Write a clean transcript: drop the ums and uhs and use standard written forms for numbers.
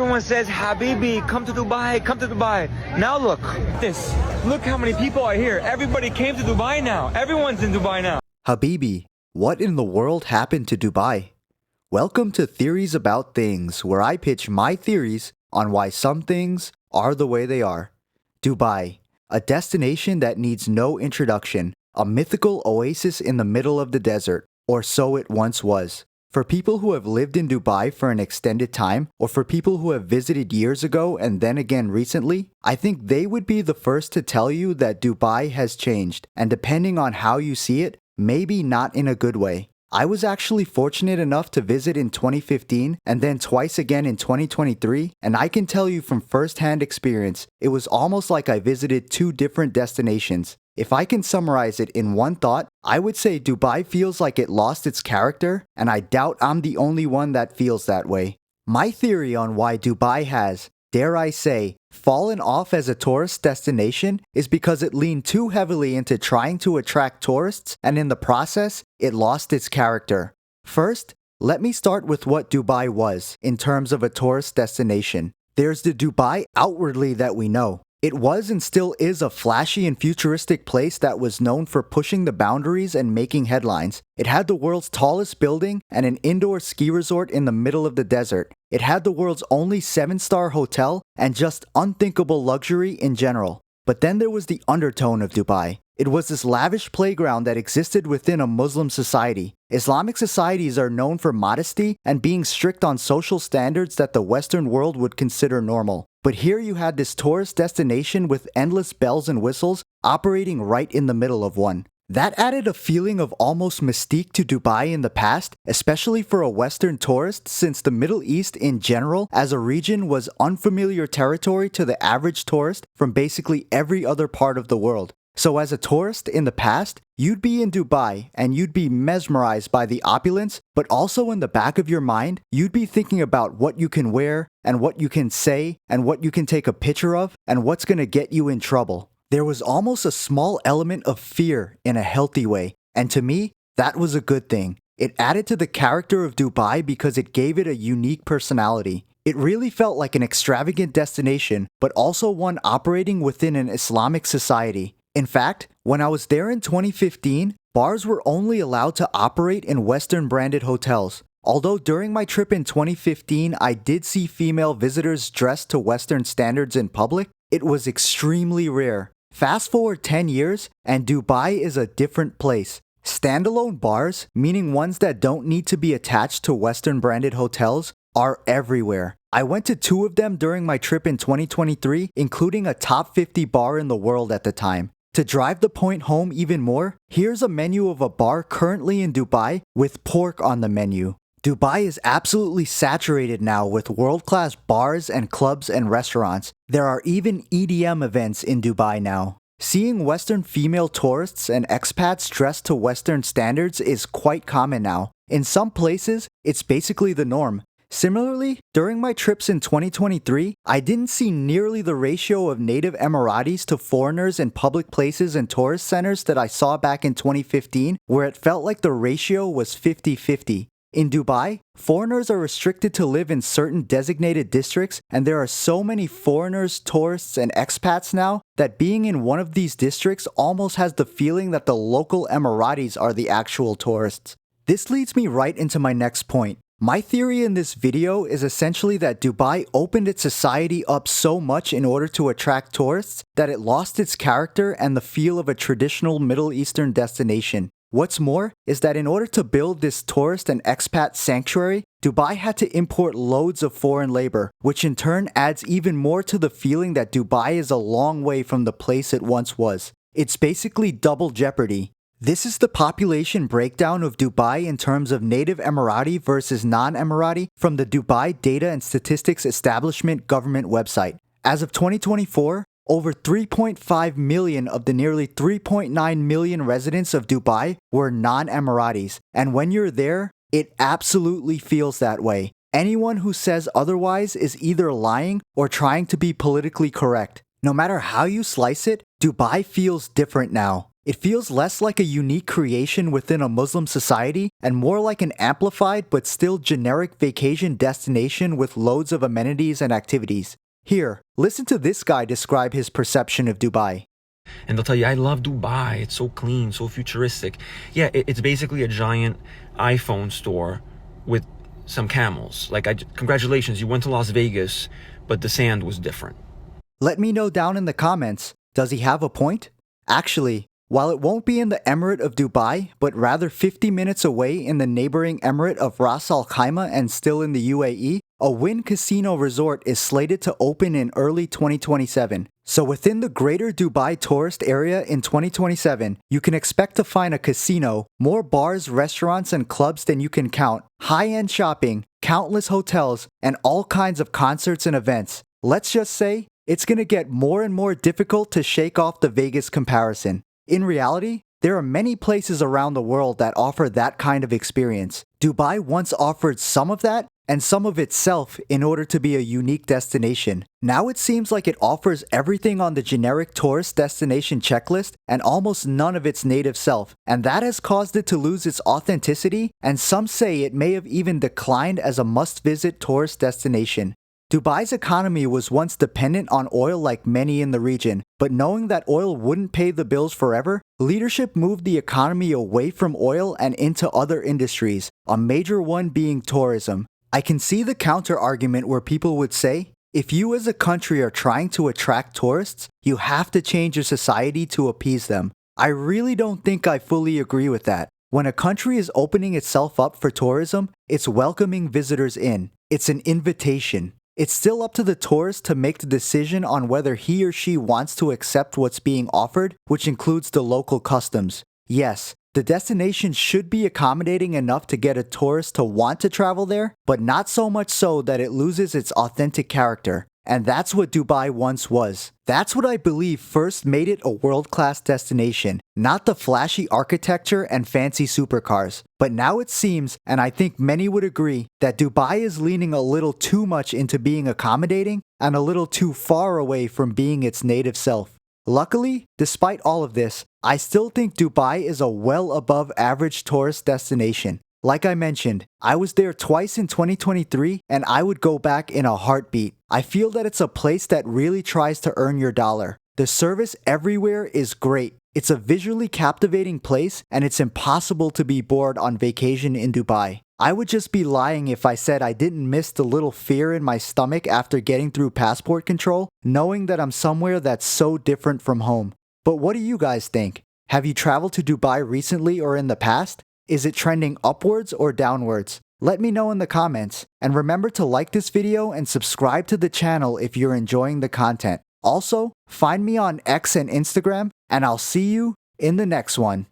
Everyone says, Habibi, come to Dubai, come to Dubai. Now look, this. Look how many people are here. Everybody came to Dubai now. Everyone's in Dubai now. Habibi, what in the world happened to Dubai? Welcome to Theories About Things, where I pitch my theories on why some things are the way they are. Dubai, a destination that needs no introduction, a mythical oasis in the middle of the desert, or so it once was. For people who have lived in Dubai for an extended time, or for people who have visited years ago and then again recently, I think they would be the first to tell you that Dubai has changed, and depending on how you see it, maybe not in a good way. I was actually fortunate enough to visit in 2015 and then twice again in 2023, and I can tell you from first-hand experience, it was almost like I visited two different destinations. If I can summarize it in one thought, I would say Dubai feels like it lost its character, and I doubt I'm the only one that feels that way. My theory on why Dubai has, dare I say, fallen off as a tourist destination is because it leaned too heavily into trying to attract tourists, and in the process, it lost its character. First, let me start with what Dubai was in terms of a tourist destination. There's the Dubai outwardly that we know. It was and still is a flashy and futuristic place that was known for pushing the boundaries and making headlines. It had the world's tallest building and an indoor ski resort in the middle of the desert. It had the world's only 7-star hotel and just unthinkable luxury in general. But then there was the undertone of Dubai. It was this lavish playground that existed within a Muslim society. Islamic societies are known for modesty and being strict on social standards that the Western world would consider normal. But here you had this tourist destination with endless bells and whistles operating right in the middle of one. That added a feeling of almost mystique to Dubai in the past, especially for a Western tourist, since the Middle East in general as a region was unfamiliar territory to the average tourist from basically every other part of the world. So as a tourist in the past, you'd be in Dubai and you'd be mesmerized by the opulence, but also in the back of your mind, you'd be thinking about what you can wear and what you can say and what you can take a picture of and what's going to get you in trouble. There was almost a small element of fear in a healthy way, and to me, that was a good thing. It added to the character of Dubai because it gave it a unique personality. It really felt like an extravagant destination, but also one operating within an Islamic society. In fact, when I was there in 2015, bars were only allowed to operate in Western-branded hotels. Although during my trip in 2015, I did see female visitors dressed to Western standards in public, it was extremely rare. Fast forward 10 years, and Dubai is a different place. Standalone bars, meaning ones that don't need to be attached to Western-branded hotels, are everywhere. I went to 2 of them during my trip in 2023, including a top 50 bar in the world at the time. To drive the point home even more, here's a menu of a bar currently in Dubai with pork on the menu. Dubai is absolutely saturated now with world-class bars and clubs and restaurants. There are even EDM events in Dubai now. Seeing Western female tourists and expats dressed to Western standards is quite common now. In some places, it's basically the norm. Similarly, during my trips in 2023, I didn't see nearly the ratio of native Emiratis to foreigners in public places and tourist centers that I saw back in 2015, where it felt like the ratio was 50-50. In Dubai, foreigners are restricted to live in certain designated districts, and there are so many foreigners, tourists, and expats now that being in one of these districts almost has the feeling that the local Emiratis are the actual tourists. This leads me right into my next point. My theory in this video is essentially that Dubai opened its society up so much in order to attract tourists that it lost its character and the feel of a traditional Middle Eastern destination. What's more is that in order to build this tourist and expat sanctuary, Dubai had to import loads of foreign labor, which in turn adds even more to the feeling that Dubai is a long way from the place it once was. It's basically double jeopardy. This is the population breakdown of Dubai in terms of native Emirati versus non-Emirati from the Dubai Data and Statistics Establishment government website. As of 2024, over 3.5 million of the nearly 3.9 million residents of Dubai were non-Emiratis, and when you're there, it absolutely feels that way. Anyone who says otherwise is either lying or trying to be politically correct. No matter how you slice it, Dubai feels different now. It feels less like a unique creation within a Muslim society and more like an amplified but still generic vacation destination with loads of amenities and activities. Here, listen to this guy describe his perception of Dubai. And they'll tell you, I love Dubai. It's so clean, so futuristic. Yeah, it's basically a giant iPhone store with some camels. Like, congratulations, you went to Las Vegas, but the sand was different. Let me know down in the comments, does he have a point? Actually, while it won't be in the Emirate of Dubai, but rather 50 minutes away in the neighboring Emirate of Ras Al Khaimah and still in the UAE, a Wynn Casino Resort is slated to open in early 2027. So within the greater Dubai tourist area in 2027, you can expect to find a casino, more bars, restaurants, and clubs than you can count, high-end shopping, countless hotels, and all kinds of concerts and events. Let's just say, it's gonna get more and more difficult to shake off the Vegas comparison. In reality, there are many places around the world that offer that kind of experience. Dubai once offered some of that and some of itself in order to be a unique destination. Now it seems like it offers everything on the generic tourist destination checklist and almost none of its native self, and that has caused it to lose its authenticity, and some say it may have even declined as a must-visit tourist destination. Dubai's economy was once dependent on oil like many in the region, but knowing that oil wouldn't pay the bills forever, leadership moved the economy away from oil and into other industries, a major one being tourism. I can see the counter-argument where people would say, if you as a country are trying to attract tourists, you have to change your society to appease them. I really don't think I fully agree with that. When a country is opening itself up for tourism, it's welcoming visitors in. It's an invitation. It's still up to the tourist to make the decision on whether he or she wants to accept what's being offered, which includes the local customs. Yes, the destination should be accommodating enough to get a tourist to want to travel there, but not so much so that it loses its authentic character. And that's what Dubai once was. That's what I believe first made it a world-class destination, not the flashy architecture and fancy supercars. But now it seems, and I think many would agree, that Dubai is leaning a little too much into being accommodating and a little too far away from being its native self. Luckily, despite all of this, I still think Dubai is a well above average tourist destination. Like I mentioned, I was there twice in 2023 and I would go back in a heartbeat. I feel that it's a place that really tries to earn your dollar. The service everywhere is great. It's a visually captivating place and it's impossible to be bored on vacation in Dubai. I would just be lying if I said I didn't miss the little fear in my stomach after getting through passport control, knowing that I'm somewhere that's so different from home. But what do you guys think? Have you traveled to Dubai recently or in the past? Is it trending upwards or downwards? Let me know in the comments. And remember to like this video and subscribe to the channel if you're enjoying the content. Also, find me on X and Instagram, and I'll see you in the next one.